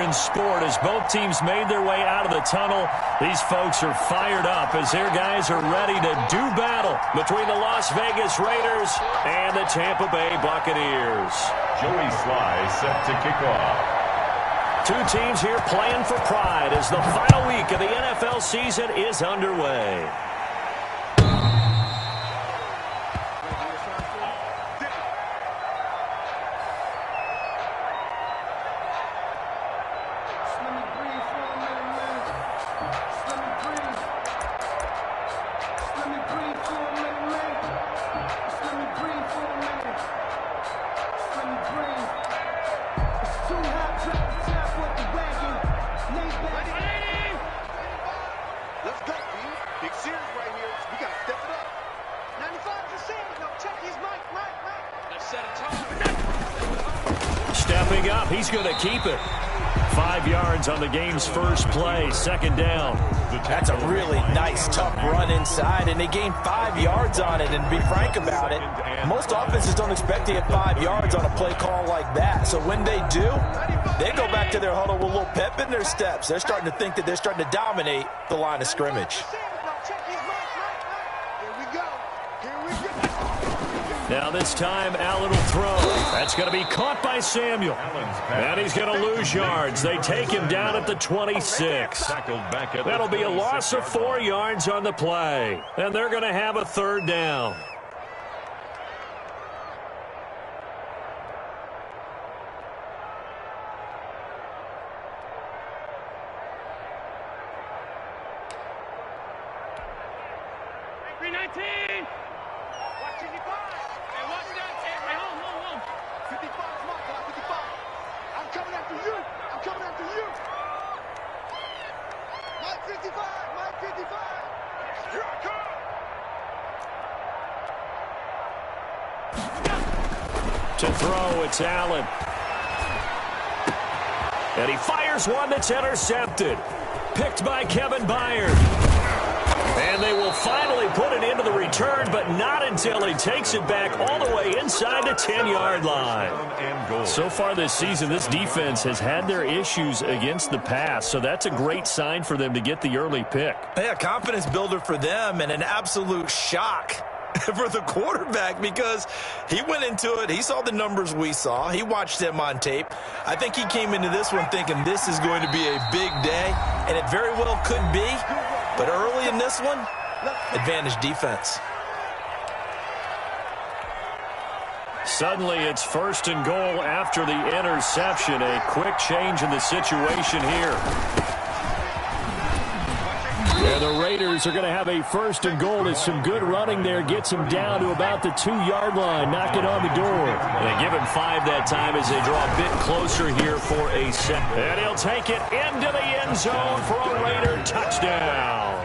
in sport as both teams made their way out of the tunnel. These folks are fired up as their guys are ready to do battle between the Las Vegas Raiders and the Tampa Bay Buccaneers. Joey Sly set to kick off. Two teams here playing for pride as the final week of the NFL season is underway. Stepping up, he's going to keep it. 5 yards on the game's first play, second down. That's a really nice, tough run inside, and they gained 5 yards on it. And to be frank about it, most offenses don't expect to get 5 yards on a play call like that. So when they do, they go back to their huddle with a little pep in their steps. They're starting to think that they're starting to dominate the line of scrimmage. Now this time, Allen will throw. That's going to be caught by Samuel. And he's going to lose yards. They take him down at the 26. That'll be a loss of 4 yards on the play. And they're going to have a third down. To throw, it's Allen. And he fires one that's intercepted. Picked by Kevin Byard. And they will finally put it into the return, but not until he takes it back all the way inside the 10-yard line. So far this season, this defense has had their issues against the pass, so that's a great sign for them to get the early pick. Yeah, confidence builder for them and an absolute shock for the quarterback because he went into it. He saw the numbers we saw. He watched them on tape. I think he came into this one thinking this is going to be a big day, and it very well could be. But early in this one, advantage defense. Suddenly it's first and goal after the interception. A quick change in the situation here. Yeah, the Raiders are going to have a first and goal as some good running there gets him down to about the 2-yard line, knocking on the door. They give him 5 that time as they draw a bit closer here for a set. And he'll take it into the end zone for a Raider touchdown.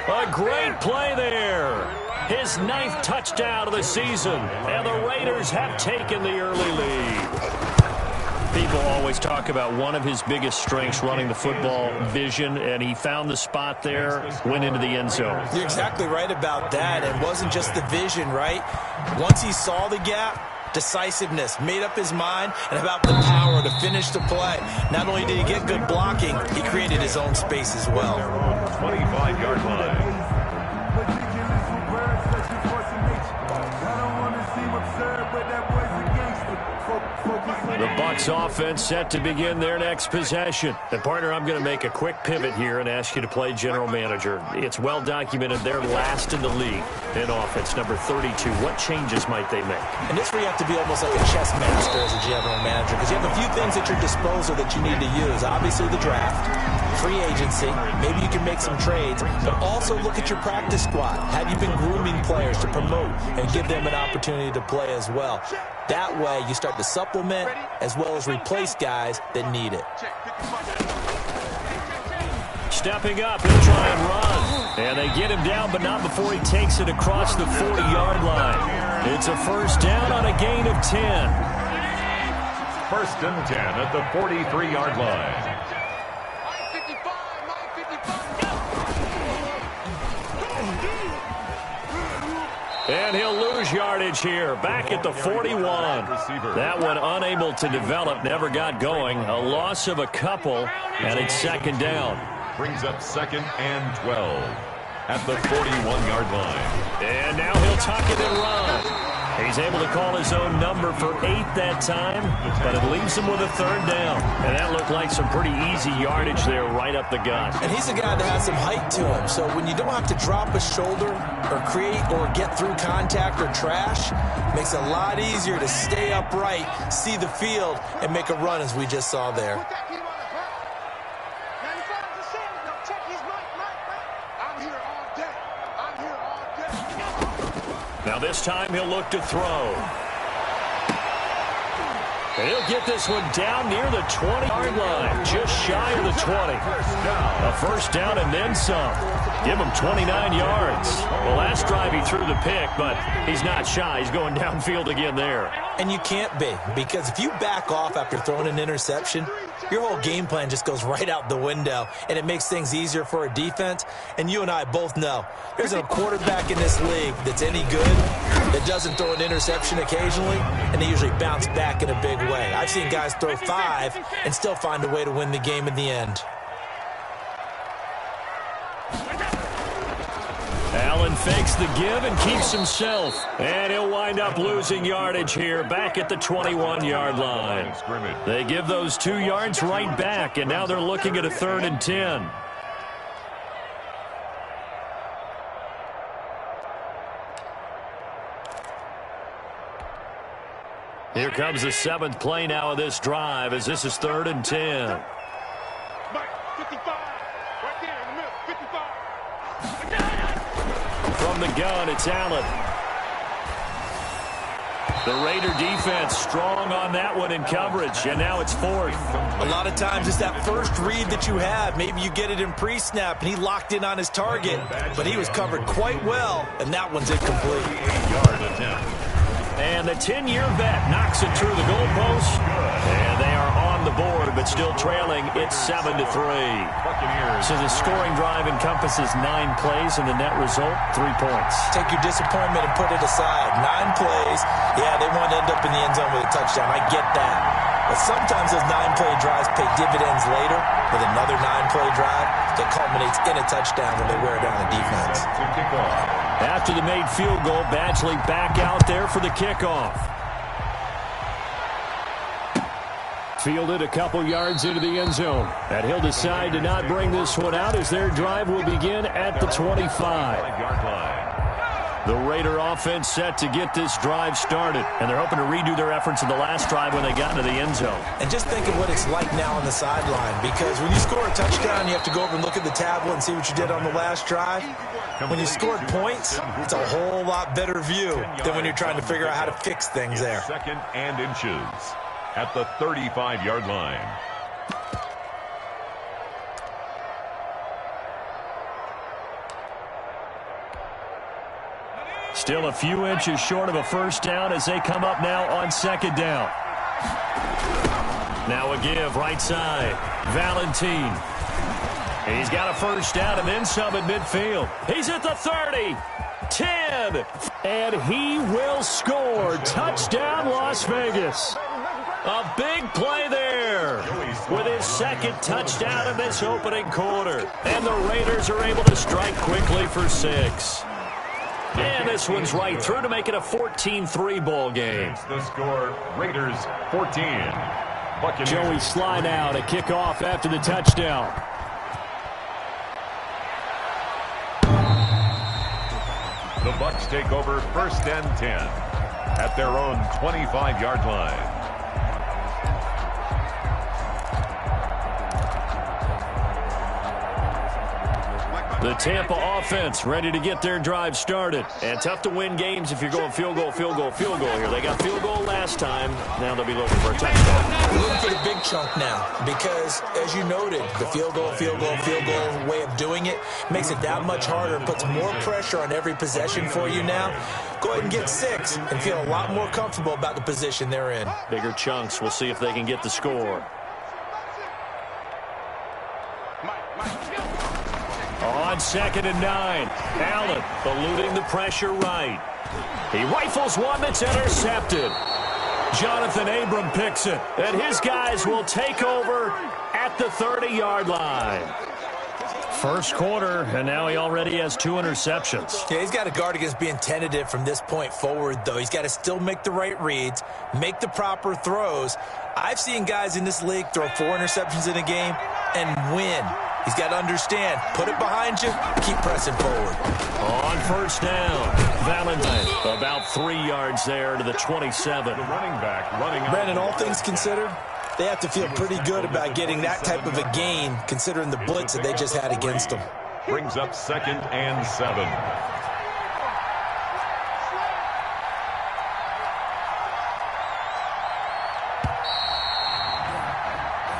A great play there. His 9th touchdown of the season. And the Raiders have taken the early lead. People always talk about one of his biggest strengths running the football, vision, and he found the spot there, went into the end zone. You're exactly right about that. It wasn't just the vision, right? Once he saw the gap, decisiveness, made up his mind, and about the power to finish the play. Not only did he get good blocking, he created his own space as well. 25-yard line. The Bucs offense set to begin their next possession. And partner, I'm going to make a quick pivot here and ask you to play general manager. It's well documented they're last in the league in offense, number 32. What changes might they make? And this where you have to be almost like a chess master as a general manager because you have a few things at your disposal that you need to use. Obviously the draft, free agency, maybe you can make some trades, but also look at your practice squad. Have you been grooming players to promote and give them an opportunity to play as well? That way you start to supplement as well as replace guys that need it. Stepping up, he'll try and run. And they get him down, but not before he takes it across the 40-yard line. It's a first down on a gain of 10. First and 10 at the 43-yard line. And he'll lose yardage here, back at the 41. That one unable to develop, never got going. A loss of a couple, and it's second down. Brings up 2nd and 12 at the 41-yard line. And now he'll tuck it and run. He's able to call his own number for 8 that time, but it leaves him with a third down. And that looked like some pretty easy yardage there right up the gut. And he's a guy that has some height to him, so when you don't have to drop a shoulder or create or get through contact or trash, it makes it a lot easier to stay upright, see the field, and make a run as we just saw there. Now this time he'll look to throw. And he'll get this one down near the 20-yard line, just shy of the 20. A first down and then some. Give him 29 yards. Well, last drive he threw the pick, but he's not shy. He's going downfield again there. And you can't be, because if you back off after throwing an interception, your whole game plan just goes right out the window, and it makes things easier for a defense. And you and I both know there's a quarterback in this league that's any good that doesn't throw an interception occasionally, and they usually bounce back in a big way. I've seen guys throw 5 and still find a way to win the game in the end. Allen fakes the give and keeps himself. And he'll wind up losing yardage here back at the 21-yard line. They give those 2 yards right back, and now they're looking at a 3rd and 10. Here comes the 7th play now of this drive as this is 3rd and 10. From the gun, it's Allen. The Raider defense strong on that one in coverage, and now it's 4th. A lot of times it's that first read that you have. Maybe you get it in pre-snap, and he locked in on his target, but he was covered quite well, and that one's incomplete. 8-yard attempt. And the 10-year vet knocks it through the goalpost. And they are on the board, but still trailing. It's 7-3. So the scoring drive encompasses 9 plays, and the net result, 3 points. Take your disappointment and put it aside. 9 plays. Yeah, they want to end up in the end zone with a touchdown. I get that. But sometimes those 9-play drives pay dividends later with another 9-play drive that culminates in a touchdown when they wear down the defense. After the made field goal, Badgley back out there for the kickoff. Fielded a couple yards into the end zone. And he'll decide to not bring this one out as their drive will begin at the 25-yard line. The Raider offense set to get this drive started, and they're hoping to redo their efforts in the last drive when they got into the end zone. And just think of what it's like now on the sideline, because when you score a touchdown, you have to go over and look at the tablet and see what you did on the last drive. When you scored points, it's a whole lot better view than when you're trying to figure out how to fix things there. 2nd and inches at the 35-yard line. Still a few inches short of a first down as they come up now on 2nd down. Now a give right side. Valentine. He's got a first down and then some at midfield. He's at the 30. 10. And he will score. Touchdown, Las Vegas. A big play there with his 2nd touchdown in this opening quarter. And the Raiders are able to strike quickly for 6. And this one's right through to make it a 14-3 ball game. The score, Raiders 14. Buccaneers. Joey slide out, a kickoff after the touchdown. The Bucs take over 1st and 10 at their own 25-yard line. The Tampa offense ready to get their drive started. And tough to win games if you're going field goal, field goal, field goal here. They got field goal last time. Now they'll be looking for a touchdown. We're looking for the big chunk now because, as you noted, the field goal way of doing it makes it that much harder and puts more pressure on every possession for you now. Go ahead and get 6 and feel a lot more comfortable about the position they're in. Bigger chunks. We'll see if they can get the score. On 2nd and 9. Allen eluding the pressure right. He rifles one that's intercepted. Jonathan Abram picks it, and his guys will take over at the 30-yard line. First quarter, and now he already has 2 interceptions. Yeah, he's got to guard against being tentative from this point forward, though. He's got to still make the right reads, make the proper throws. I've seen guys in this league throw 4 interceptions in a game and win. He's got to understand, put it behind you, keep pressing forward. On first down, Valentine about 3 yards there to the 27. The running back running out. Brandon, all things considered, they have to feel pretty good about getting that type of a gain, considering the blitz that they just had against them. Brings up 2nd and 7.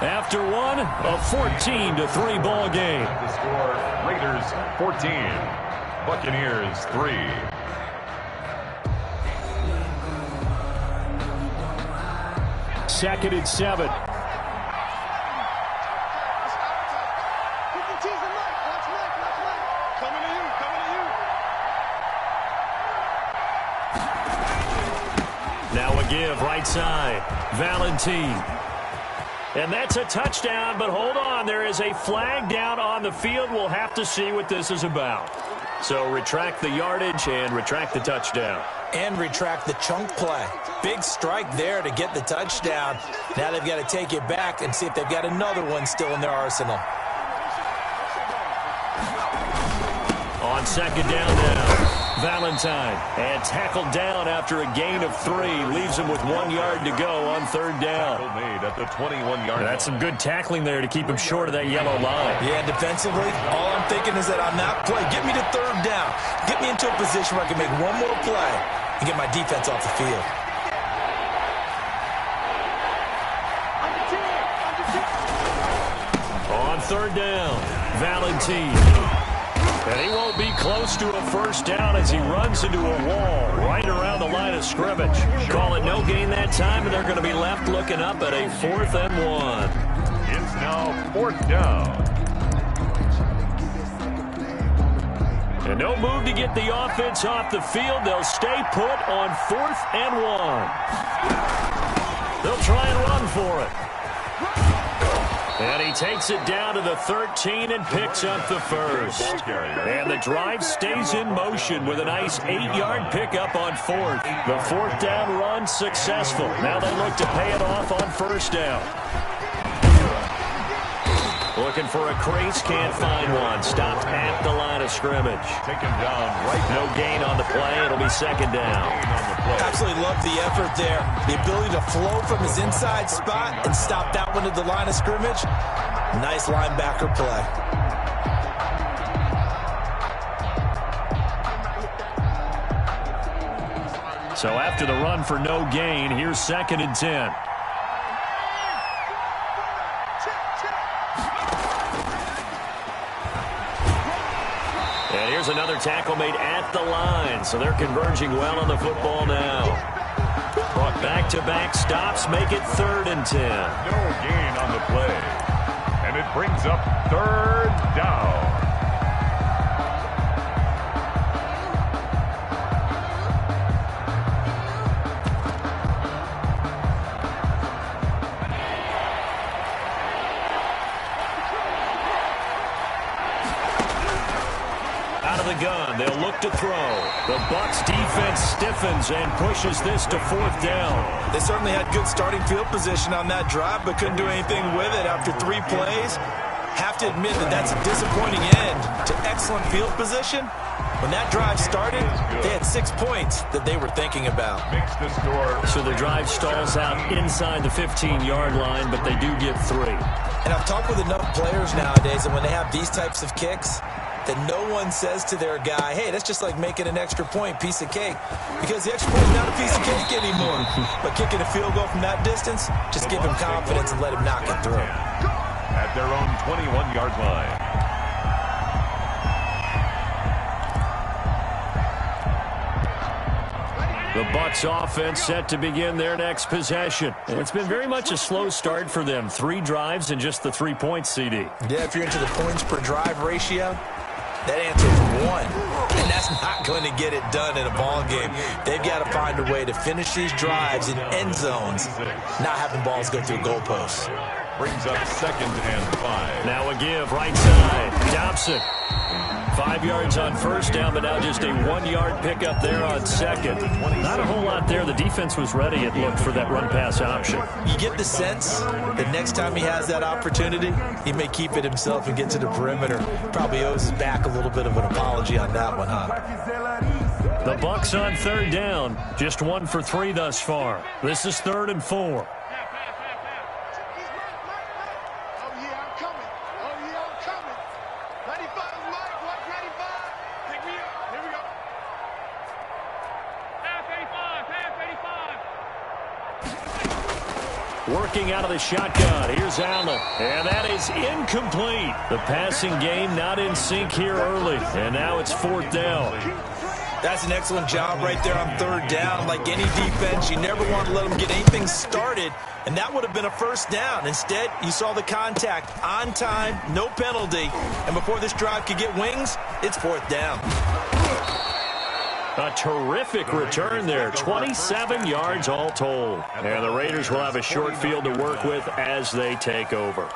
After one, a 14-3 ball game. The score, Raiders 14, Buccaneers 3. Second and 7. Now a give right side. Valentine. And that's a touchdown, but hold on. There is a flag down on the field. We'll have to see what this is about. So retract the yardage and retract the touchdown. And retract the chunk play. Big strike there to get the touchdown. Now they've got to take it back and see if they've got another one still in their arsenal. On 2nd down now. Valentine, and tackled down after a gain of 3. Leaves him with 1 yard to go on 3rd down. Made at the 21-yard line. That's some good tackling there to keep him short of that yellow line. Yeah, defensively, all I'm thinking is that on that play, get me to 3rd down. Get me into a position where I can make one more play and get my defense off the field. On 3rd down, Valentine. And he won't be close to a first down as he runs into a wall right around the line of scrimmage. Call it no gain that time, and they're going to be left looking up at a 4th and 1. It's now 4th down. And no move to get the offense off the field. They'll stay put on 4th and 1. They'll try and run for it. And he takes it down to the 13 and picks up the first. And the drive stays in motion with a nice 8-yard pickup on 4th. The 4th down run successful. Now they look to pay it off on 1st down. Looking for a crease, can't find one. Stopped at the line of scrimmage. Taken down right. No gain on the play. It'll be 2nd down. Absolutely love the effort there. The ability to flow from his inside spot and stop that one at the line of scrimmage. Nice linebacker play. So after the run for no gain, here's 2nd and 10. And here's another tackle made at the line, so they're converging well on the football now. Back-to-back stops make it 3rd and 10. No gain on the play. And it brings up 3rd down. Out of the gun, they'll look to throw. The Bucs defense stiffens and pushes this to 4th down. They certainly had good starting field position on that drive, but couldn't do anything with it after 3 plays. Have to admit that that's a disappointing end to excellent field position. When that drive started, they had 6 points that they were thinking about. Makes the score. So the drive stalls out inside the 15-yard line, but they do get 3. And I've talked with enough players nowadays, and when they have these types of kicks, that no one says to their guy, hey, that's just like making an extra point, piece of cake. Because the extra point is not a piece of cake anymore. But kicking a field goal from that distance, just give him confidence and let him knock it through. At their own 21-yard line. The Bucs offense set to begin their next possession. And it's been very much a slow start for them. 3 drives and just the 3 points, CD. Yeah, if you're into the points per drive ratio, That answer is 1. And that's not going to get it done in a ball game. They've got to find a way to finish these drives in end zones, not having balls go through goalposts. Brings up 2nd and 5. Now a give, right side. Dobson. 5 yards on first down, but now just a 1-yard pickup there on second. Not a whole lot there. The defense was ready, it looked, for that run-pass option. You get the sense that next time he has that opportunity, he may keep it himself and get to the perimeter. Probably owes his back a little bit of an apology on that one, huh? The Bucs on 3rd down. Just 1 for 3 thus far. This is 3rd and 4. Working out of the shotgun. Here's Allen. And that is incomplete. The passing game not in sync here early. And now it's 4th down. That's an excellent job right there on 3rd down. Like any defense, you never want to let them get anything started. And that would have been a 1st down. Instead, you saw the contact on time, no penalty. And before this drive could get wings, it's 4th down. A terrific return there. 27 yards all told. And the Raiders will have a short field to work with as they take over.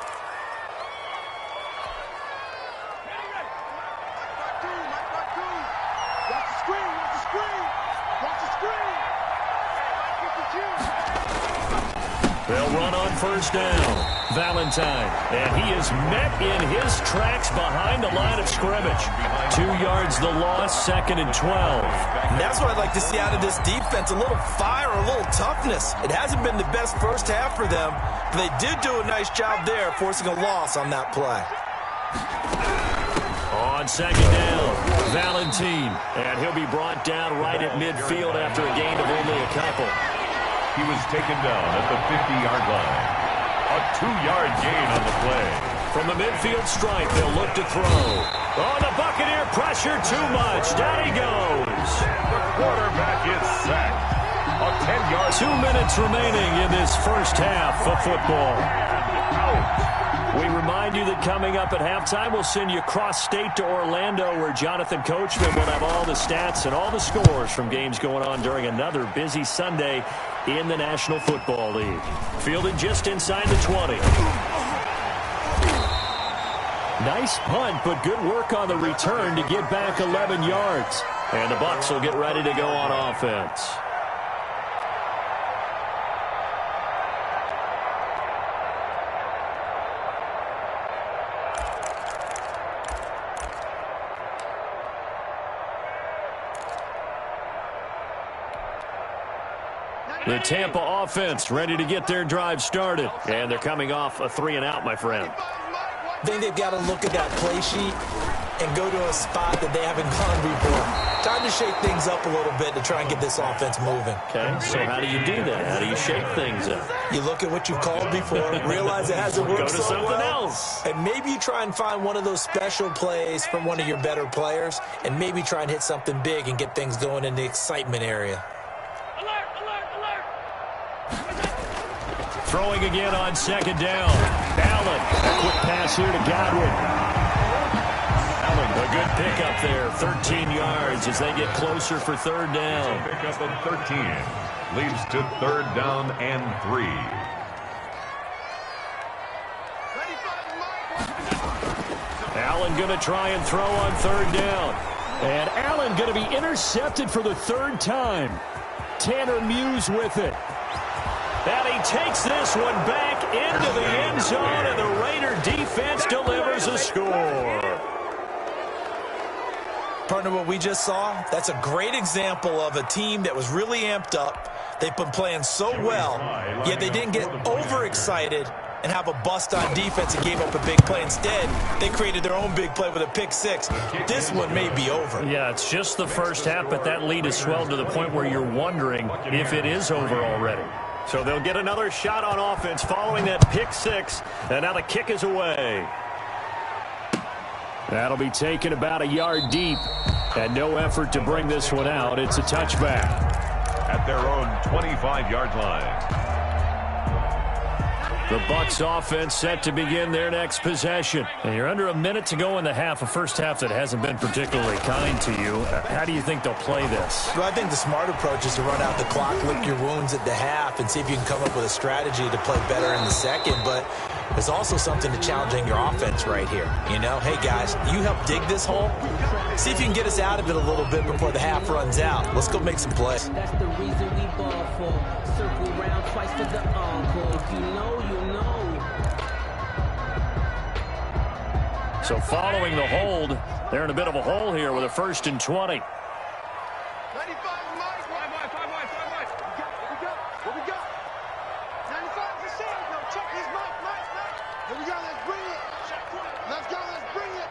They'll run on 1st down. Valentine. And he is met in his tracks behind the line of scrimmage. 2 yards the loss, 2nd and 12. And that's what I'd like to see out of this defense. A little fire, a little toughness. It hasn't been the best first half for them, but they did do a nice job there, forcing a loss on that play. On 2nd down, Valentine. And he'll be brought down right at midfield after a gain of only a couple. He was taken down at the 50-yard line. A 2-yard gain on the play. From the midfield stripe, they'll look to throw. Oh, the Buccaneer pressure too much. Down he goes. The quarterback is sacked. A 10-yard. 2 minutes remaining in this first half of football. We remind you that coming up at halftime, we'll send you cross-state to Orlando, where Jonathan Coachman will have all the stats and all the scores from games going on during another busy Sunday in the National Football League. Fielded just inside the 20. Nice punt, but good work on the return to get back 11 yards. And the Bucs will get ready to go on offense. The Tampa offense ready to get their drive started. And they're coming off a 3-and-out, my friend. I think they've got to look at that play sheet and go to a spot that they haven't gone before. Time to shake things up a little bit to try and get this offense moving. Okay, so how do you do that? How do you shake things up? You look at what you've called before, realize it hasn't worked so so something well, else. and maybe you try and find one of those special plays from one of your better players, and maybe try and hit something big and get things going in the excitement area. Throwing again on 2nd down. Allen, a quick pass here to Godwin. Allen, a good pickup there, 13 yards as they get closer for 3rd down. Pickup of 13 leads to 3rd down and 3. Allen going to try and throw on 3rd down. And Allen going to be intercepted for the 3rd time. Tanner Muse with it. And he takes this one back into the end zone, and the Raider defense delivers a score. Partner, what we just saw, that's a great example of a team that was really amped up. They've been playing so well, yet they didn't get overexcited and have a bust on defense and gave up a big play. Instead, they created their own big play with a pick 6. This one may be over. Yeah, it's just the first half, but that lead has swelled to the point where you're wondering if it is over already. So they'll get another shot on offense following that pick 6, and now the kick is away. That'll be taken about a yard deep, and no effort to bring this one out. It's a touchback. At their own 25-yard line. The Bucs offense set to begin their next possession. And you're under a minute to go in the half, a first half that hasn't been particularly kind to you. How do you think they'll play this? Well, I think the smart approach is to run out the clock, lick your wounds at the half, and see if you can come up with a strategy to play better in the second. But there's also something to challenging your offense right here. You know, hey, guys, you help dig this hole. See if you can get us out of it a little bit before the half runs out. Let's go make some plays. That's the reason we ball for. Circle round twice for the encore. If you know, you know. So following the hold, they're in a bit of a hole here with a 1st and 20. 95 Mike. 5 wide. What we got? 95 is the same. No, check his Mike. Here we go. Let's bring it. Let's bring it.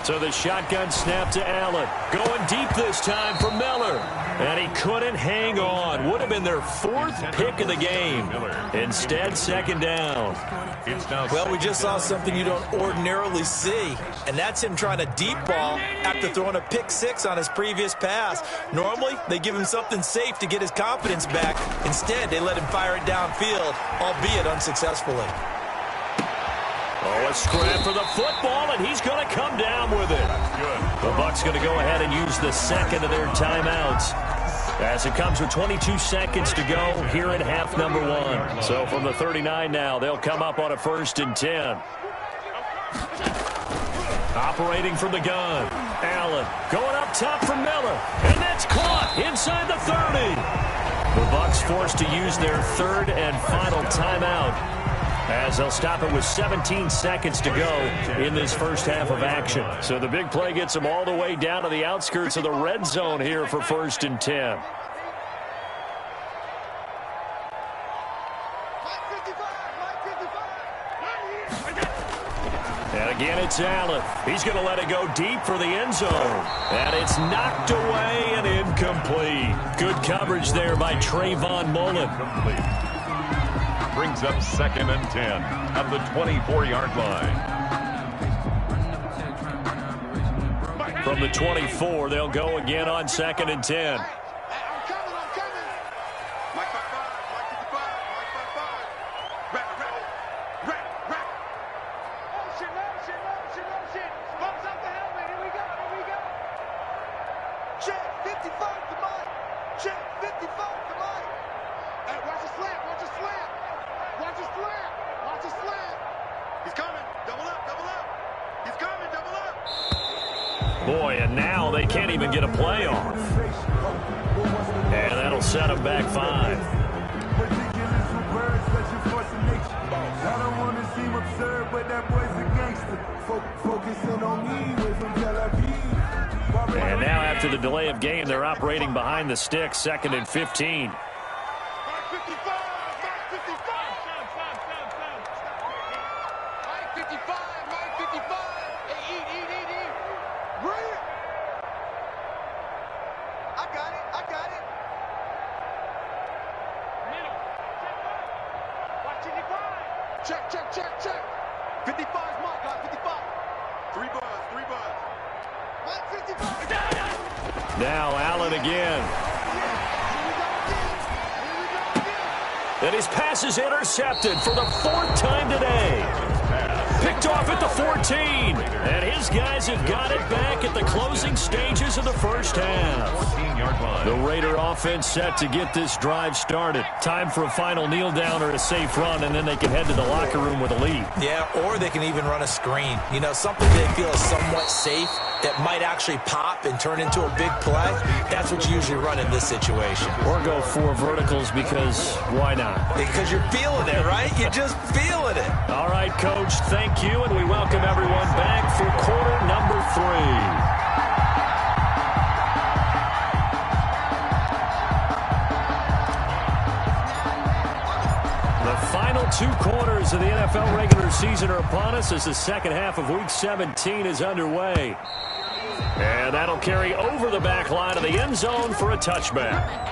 So the shotgun snap to Allen. Going deep this time for Miller. And he couldn't hang on. Would have been their 4th pick of the game. Instead, 2nd down. Well, we just saw something you don't ordinarily see, and that's him trying to deep ball after throwing a pick 6 on his previous pass. Normally, they give him something safe to get his confidence back. Instead, they let him fire it downfield, albeit unsuccessfully. Oh, a scrap for the football, and he's going to come down with it. The Bucs going to go ahead and use the 2nd of their timeouts as it comes with 22 seconds to go here in half number 1. So from the 39 now, they'll come up on a 1st and 10. Operating from the gun. Allen going up top for Miller, and that's caught inside the 30. The Bucs forced to use their 3rd and final timeout, as they'll stop it with 17 seconds to go in this first half of action. So the big play gets them all the way down to the outskirts of the red zone here for 1st and 10. And again, it's Allen. He's going to let it go deep for the end zone. And it's knocked away and incomplete. Good coverage there by Trayvon Mullen. Brings up 2nd and 10 at the 24-yard line. From the 24, they'll go again on 2nd and 10. I'm coming. Mike 55. Rap. Motion. Bumps up the helmet. Here we go. Check 55 to Mike. Check 55 to Mike. Hey, watch the slant. Watch the slant. He's coming. Double up. He's coming. Double up. Boy, and now they can't even get a play off. And that'll set them back 5. And now after the delay of game, they're operating behind the sticks, 2nd and 15. Mike 55. Hey, eat. Bring it. I got it. Middle. Watch 55. Check. 55's Mike, guys. 55. 3 buzz. Mike 55. Now Allen again. And his pass is intercepted for the 4th time today. Picked off at the 14. And his guys have got it back at the closing stages of the first half. 14-yard line. The Raider offense set to get this drive started. Time for a final kneel down or a safe run, and then they can head to the locker room with a lead. Yeah, or they can even run a screen. You know, something they feel is somewhat safe that might actually pop and turn into a big play. That's what you usually run in this situation. Or go 4 verticals because why not? Because you're feeling it, right? You're just feeling it. All right, Coach, thank you, and we welcome everyone back for quarter number 3. The final 2 quarters of the NFL regular season are upon us as the second half of Week 17 is underway. And that'll carry over the back line of the end zone for a touchback.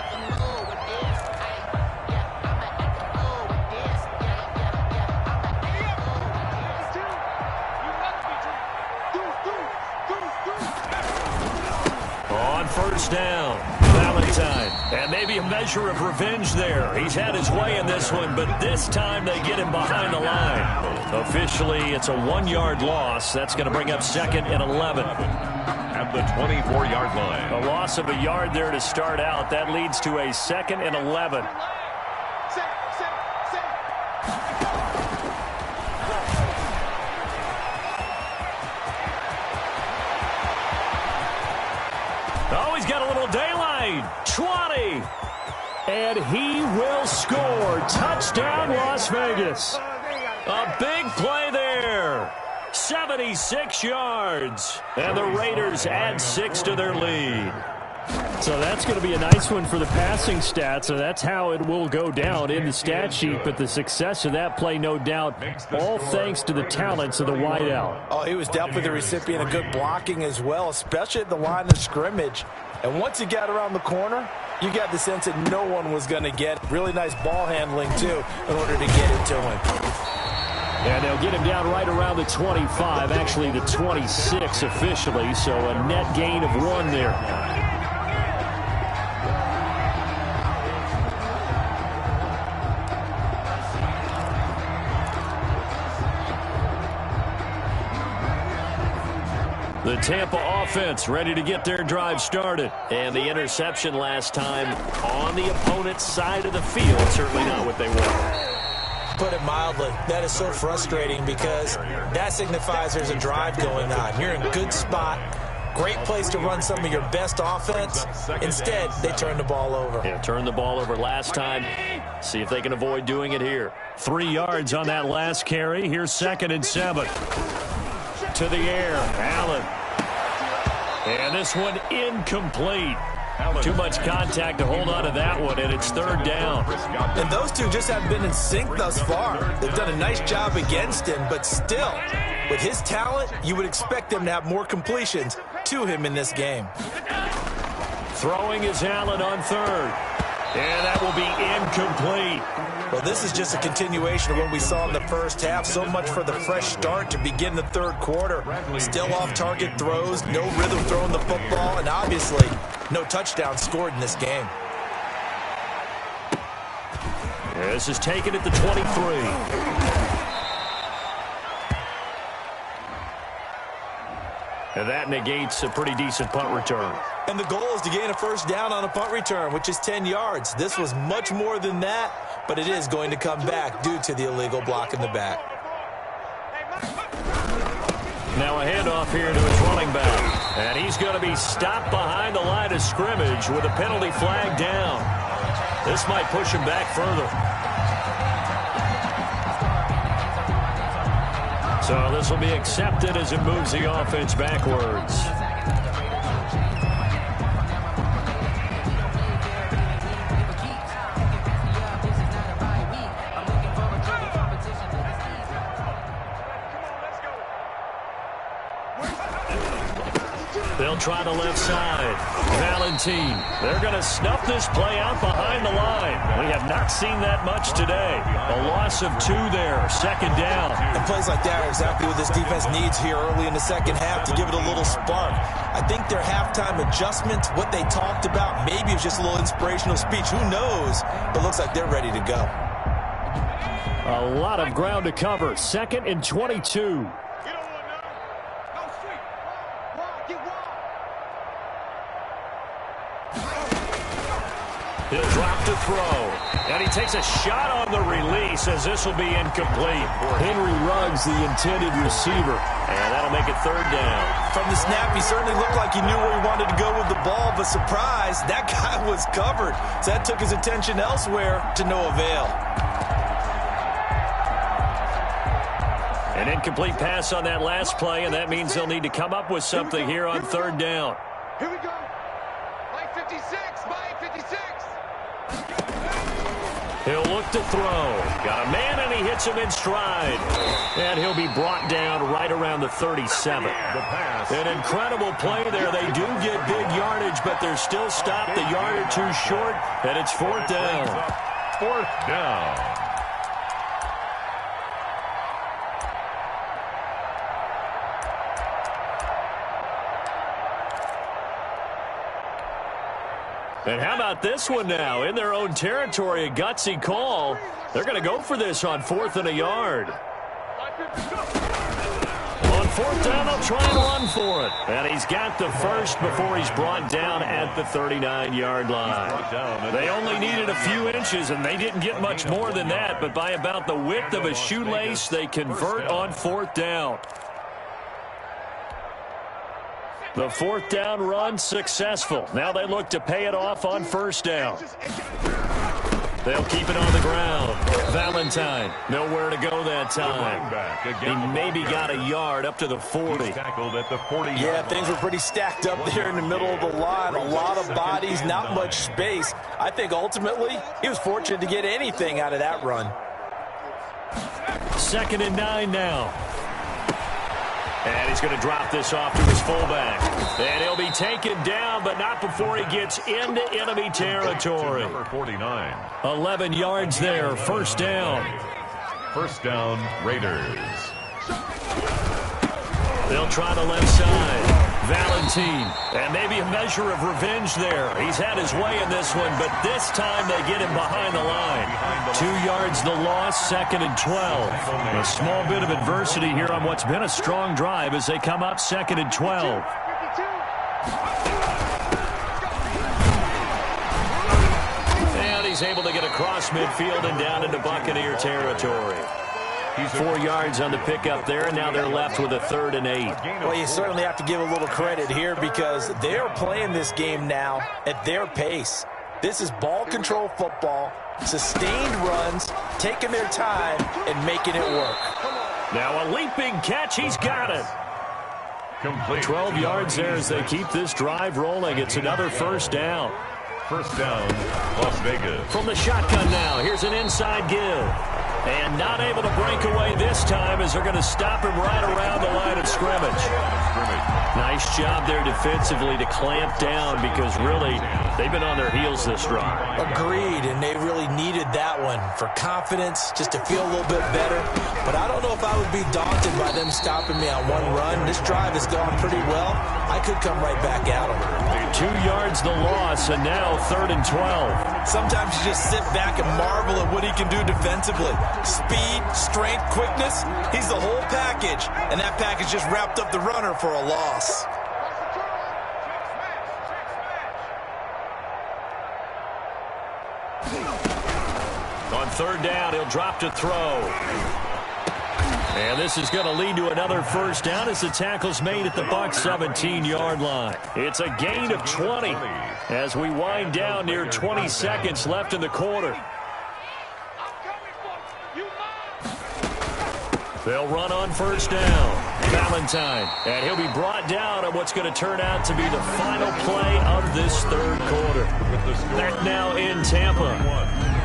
On first down, Allen second time. And maybe a measure of revenge there. He's had his way in this one, but this time they get him behind the line. Officially, it's a 1-yard loss. That's going to bring up 2nd and 11. At the 24-yard line. A loss of a yard there to start out. That leads to a 2nd and 11. Oh, he's got a little daylight. 20. And he will score. Touchdown, Las Vegas. A big play there. 76 yards. And the Raiders add 6 to their lead. So that's going to be a nice one for the passing stats. So that's how it will go down in the stat sheet. But the success of that play, no doubt, all thanks to the talents of the wideout. Oh, he was definitely the recipient of good blocking as well, especially at the line of scrimmage. And once he got around the corner, you got the sense that no one was going to get. Really nice ball handling, too, in order to get it to him. And they'll get him down right around the 25, actually the 26 officially. So a net gain of 1 there. The Tampa offense ready to get their drive started. And the interception last time on the opponent's side of the field. Certainly not what they want. Put it mildly, that is so frustrating because that signifies there's a drive going on. You're in a good spot. Great place to run some of your best offense. Instead, they turn the ball over. Yeah, turned the ball over last time. See if they can avoid doing it here. 3 yards on that last carry. Here's 2nd and 7. To the air, Allen. And this one incomplete. Too much contact to hold on to that one, and it's 3rd down. And those two just haven't been in sync thus far. They've done a nice job against him, but still, with his talent, you would expect them to have more completions to him in this game. Throwing is Allen on 3rd. And that will be incomplete. Well, this is just a continuation of what we saw in the first half. So much for the fresh start to begin the 3rd quarter. Still off-target throws, no rhythm throwing the football, and obviously no touchdown scored in this game. This is taken at the 23. And that negates a pretty decent punt return. And the goal is to gain a 1st down on a punt return, which is 10 yards. This was much more than that, but it is going to come back due to the illegal block in the back. Now a handoff here to his running back. And he's going to be stopped behind the line of scrimmage with a penalty flag down. This might push him back further. So this will be accepted as it moves the offense backwards. They'll try the left side. Valentine. They're going to snuff this play out behind the line. We have not seen that much today. A loss of 2 there. 2nd down. And plays like that are exactly what this defense needs here early in the second half to give it a little spark. I think their halftime adjustment, what they talked about, maybe it was just a little inspirational speech. Who knows? But looks like they're ready to go. A lot of ground to cover. 2nd and 22. He'll drop to throw. And he takes a shot on the release as this will be incomplete. Henry Ruggs, the intended receiver. And that'll make it 3rd down. From the snap, he certainly looked like he knew where he wanted to go with the ball, but surprise, that guy was covered. So that took his attention elsewhere to no avail. An incomplete pass on that last play, and that means they'll need to come up with something here on 3rd down. Here we go. By 56, by 56. He'll look to throw. Got a man, and he hits him in stride. And he'll be brought down right around the 37. An incredible play there. They do get big yardage, but they're still stopped a yard or 2 short, and it's 4th down. 4th down. And how about this one now? In their own territory, a gutsy call. They're going to go for this on 4th and a yard. On 4th down, they'll try and run for it. And he's got the first before he's brought down at the 39-yard line. They only needed a few inches, and they didn't get much more than that. But by about the width of a shoelace, they convert on 4th down. The 4th down run successful. Now they look to pay it off on 1st down. They'll keep it on the ground. Valentine, nowhere to go that time. He maybe got a yard up to the 40. Yeah, things were pretty stacked up there in the middle of the line. A lot of bodies, not much space. I think ultimately he was fortunate to get anything out of that run. 2nd and 9 now. And he's going to drop this off to his fullback. And he'll be taken down, but not before he gets into enemy territory. Number 49. 11 yards there, 1st down. 1st down, Raiders. They'll try the left side. Valentine. And maybe a measure of revenge there. He's had his way in this one, but this time they get him behind the line. 2 yards the loss, 2nd and 12. A small bit of adversity here on what's been a strong drive as they come up 2nd and 12. And he's able to get across midfield and down into Buccaneer territory. 4 yards on the pickup there, and now they're left with a 3rd and 8. Well, you certainly have to give a little credit here because they're playing this game now at their pace. This is ball control football, sustained runs, taking their time, and making it work. Now a leaping catch. He's got it. Complete. 12 yards there as they keep this drive rolling. It's another 1st down. 1st down, Las Vegas. From the shotgun now, here's an inside give. And not able to break away this time as they're going to stop him right around the line of scrimmage. Nice job there defensively to clamp down because really they've been on their heels this drive. Agreed, and they really needed that one for confidence, just to feel a little bit better. But I don't know if I would be daunted by them stopping me on one run. This drive has gone pretty well. I could come right back at them. 2 yards the loss, and now 3rd and 12. Sometimes you just sit back and marvel at what he can do defensively. Speed, strength, quickness, he's the whole package. And that package just wrapped up the runner for a loss. On 3rd down, he'll drop to throw. And this is going to lead to another 1st down as the tackle's made at the Bucs 17-yard line. It's a gain of 20 as we wind down near 20 seconds left in the quarter. They'll run on 1st down. Valentine. And he'll be brought down on what's going to turn out to be the final play of this 3rd quarter. Back now in Tampa.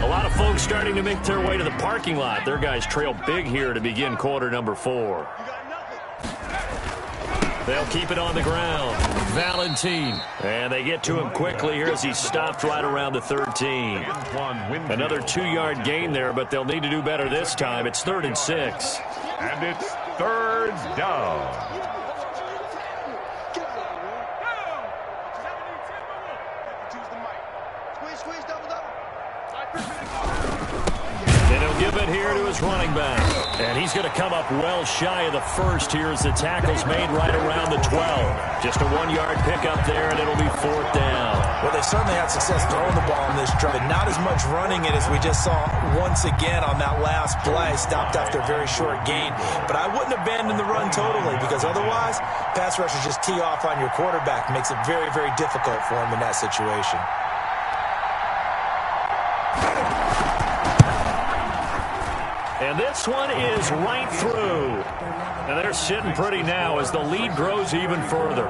A lot of folks starting to make their way to the parking lot. Their guys trail big here to begin quarter number 4. They'll keep it on the ground. Valentine. And they get to him quickly here as he's stopped right around the 13. Another 2-yard gain there, but they'll need to do better this time. It's 3rd and 6. And it's 3rd down. And he'll give it here to his running back. And he's going to come up well shy of the first here as the tackle's made right around the 12. Just a 1-yard pickup there, and it'll be 4th down. Well, they certainly had success throwing the ball in this drive, but not as much running it as we just saw once again on that last play. Stopped after a very short gain. But I wouldn't abandon the run totally because otherwise, pass rushers just tee off on your quarterback. Makes it very, very difficult for him in that situation. And this one is right through. And they're sitting pretty now as the lead grows even further.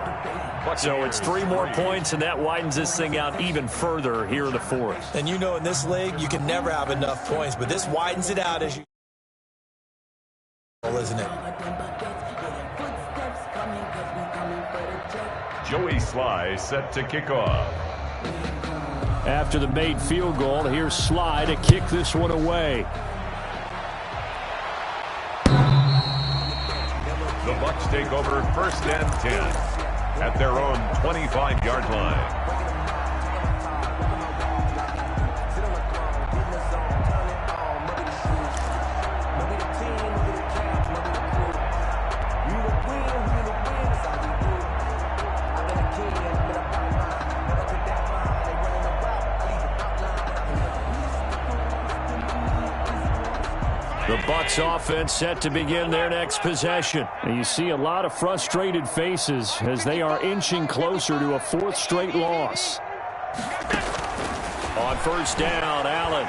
So it's 3 more points, and that widens this thing out even further here in the 4th. And you know in this league, you can never have enough points, but this widens it out as you... isn't it? Joey Sly set to kick off. After the made field goal, here's Sly to kick this one away. The Bucs take over 1st and 10 at their own 25-yard line. The Bucs offense set to begin their next possession. And you see a lot of frustrated faces as they are inching closer to a fourth straight loss. On first down, Allen.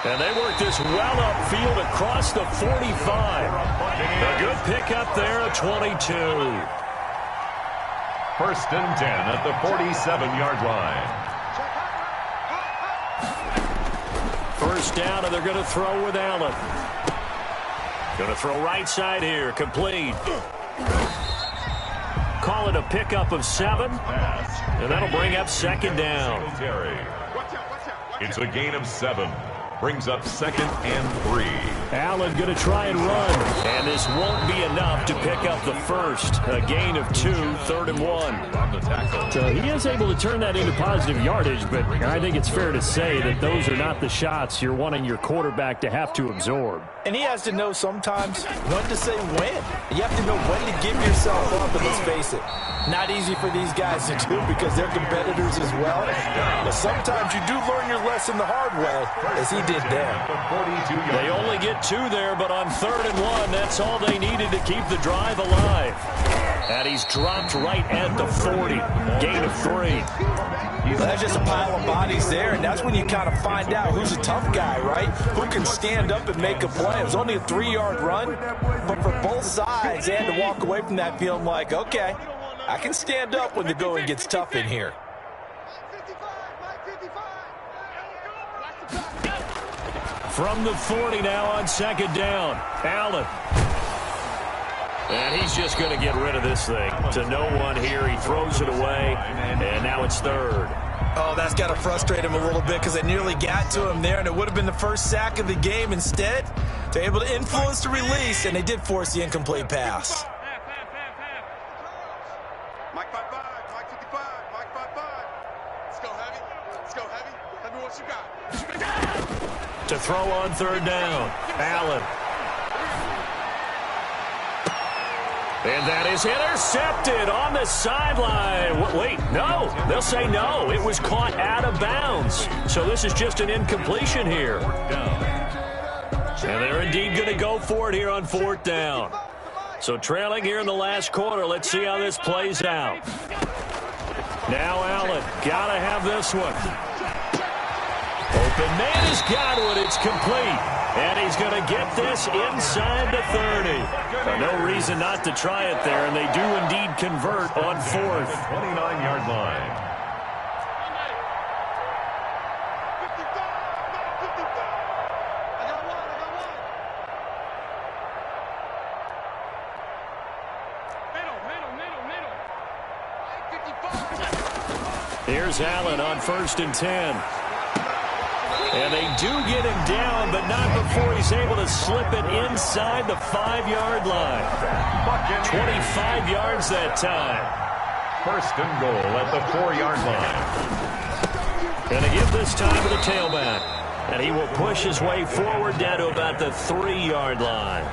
And they work this well upfield across the 45. A good pickup there at 22. First and 10 at the 47-yard line. First down, and they're going to throw with Allen. Going to throw right side here, complete. Call it a pickup of 7, and that'll bring up second down. It's a gain of 7. Brings up second and 3. Allen going to try and run, and this won't be enough to pick up the first. A gain of 2, 3rd and 1. So he is able to turn that into positive yardage, but I think it's fair to say that those are not the shots you're wanting your quarterback to have to absorb. And he has to know sometimes when to say when. You have to know when to give yourself up, and let's face it, not easy for these guys to do because they're competitors as well. But sometimes you do learn your lesson the hard way, as he did there. They only get 2 there, but on 3rd and 1, that's all they needed to keep the drive alive. And he's dropped right at the 40. Gain of 3. Well, that's just a pile of bodies there, and that's when you kind of find out who's a tough guy, right? Who can stand up and make a play. It was only a 3-yard run, but for both sides, they had to walk away from that feeling like, okay, I can stand up when the going gets tough in here. From the 40 now on second down, Allen. And he's just going to get rid of this thing. To no one here, he throws it away, and now it's 3rd. Oh, that's got to frustrate him a little bit because they nearly got to him there, and it would have been the first sack of the game. Instead, they're able to influence the release, and they did force the incomplete pass. Mike 55, Mike 55, Mike 55. Let's go heavy. Let's go heavy. Tell me what you got. To throw on 3rd down, Allen. And that is intercepted on the sideline. Wait, no. They'll say no. It was caught out of bounds. So this is just an incompletion here. And they're indeed going to go for it here on 4th down. So trailing here in the last quarter. Let's see how this plays out. Now Allen. Got to have this one. Open man has got one. It's complete. And he's going to get this inside the 30. No reason not to try it there, and they do indeed convert on 4th. 29-yard line. Here's Allen on 1st and 10. And they do get him down, but not before he's able to slip it inside the 5-yard line. 25 yards that time. First and goal at the 4-yard line. Going to give this time to the tailback. And he will push his way forward down to about the 3-yard line.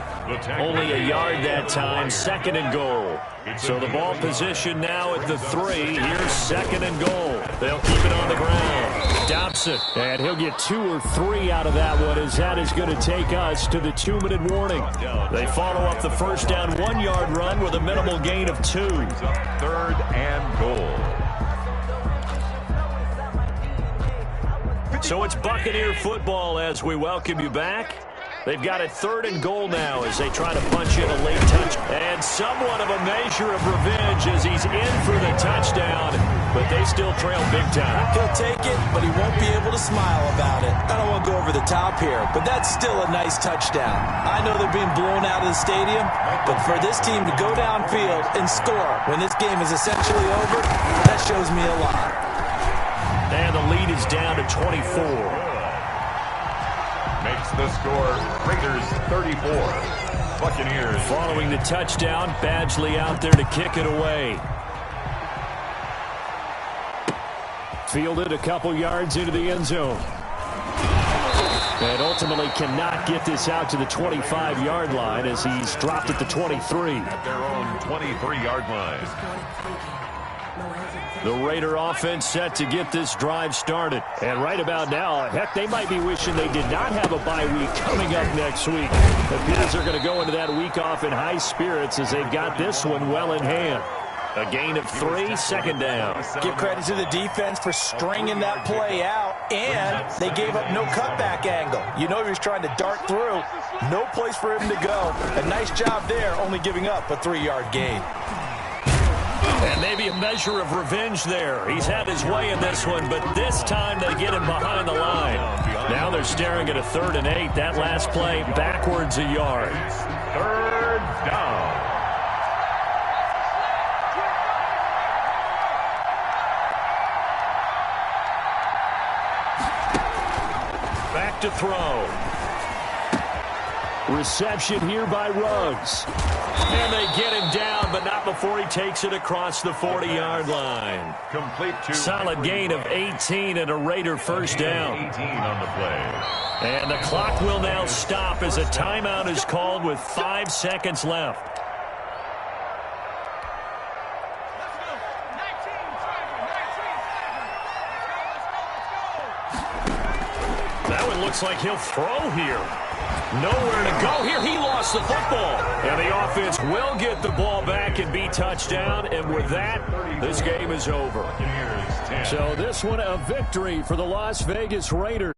Only a yard that time, 2nd and goal. So the ball position now at the 3. Here's 2nd and goal. They'll keep it on the ground. Dobson, and he'll get 2 or 3 out of that one, as that is going to take us to the 2-minute warning. They follow up the first down 1-yard run with a minimal gain of 2. 3rd and goal. So it's Buccaneer football as we welcome you back. They've got a 3rd and goal now as they try to punch in a late touch. And somewhat of a measure of revenge as he's in for the touchdown, but they still trail big time. He'll take it, but he won't be able to smile about it. I don't want to go over the top here, but that's still a nice touchdown. I know they're being blown out of the stadium, but for this team to go downfield and score when this game is essentially over, that shows me a lot. And the lead is down to 24. Makes the score Raiders 34. Buccaneers. Following the touchdown, Badgley out there to kick it away. Fielded a couple yards into the end zone. And ultimately cannot get this out to the 25-yard line as he's dropped at the 23. At their own 23-yard line. The Raider offense set to get this drive started. And right about now, heck, they might be wishing they did not have a bye week coming up next week. The Bears are going to go into that week off in high spirits as they've got this one well in hand. A gain of 3, second down. Give credit to the defense for stringing that play out, and they gave up no cutback angle. You know he was trying to dart through. No place for him to go. A nice job there, only giving up a 3-yard gain. And maybe a measure of revenge there. He's had his way in this one, but this time they get him behind the line. Now they're staring at a 3rd and 8. That last play backwards a yard. 3rd down. Back to throw. Reception here by Ruggs. And they get him down, but not before he takes it across the 40-yard line. Complete to solid gain of 18 and a Raider first down. 18 on the play. And the clock will now stop as a timeout is called with 5 seconds left. That one looks like he'll throw here. Nowhere to go here. He lost the football. And the offense will get the ball back and be touchdown. And with that, this game is over. So this one a victory for the Las Vegas Raiders.